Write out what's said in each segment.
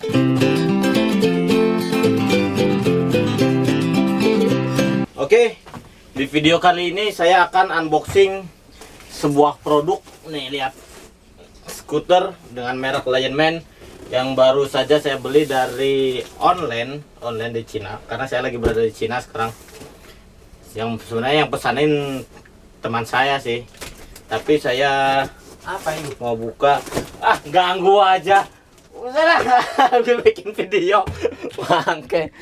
Oke, di video kali ini saya akan unboxing sebuah produk. Nih lihat, skuter dengan merek Lionman yang baru saja saya beli dari online di Cina. Karena saya lagi berada di Cina sekarang. Yang sebenarnya yang pesanin teman saya sih, tapi saya apa ini mau buka, ganggu aja. Udahlah, bikin video bangke.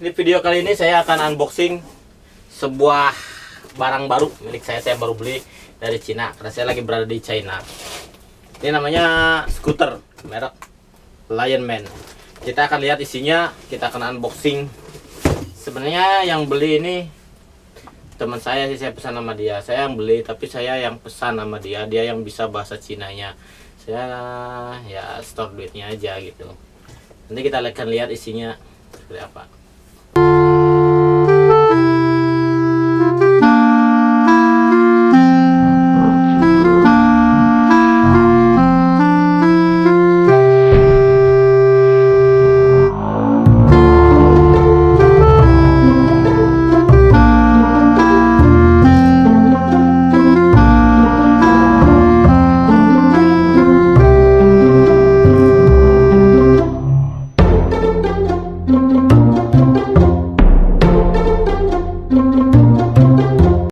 Di video kali ini saya akan unboxing sebuah barang baru milik saya baru beli dari Cina karena saya lagi berada di China. Ini namanya skuter merek Lionman. Kita akan lihat isinya, kita akan unboxing. Sebenarnya yang beli ini teman saya sih, saya pesan sama dia. Saya yang beli tapi saya yang pesan sama dia, dia yang bisa bahasa Cinanya. Saya ya store duitnya aja gitu. Nanti kita akan lihat isinya seperti apa.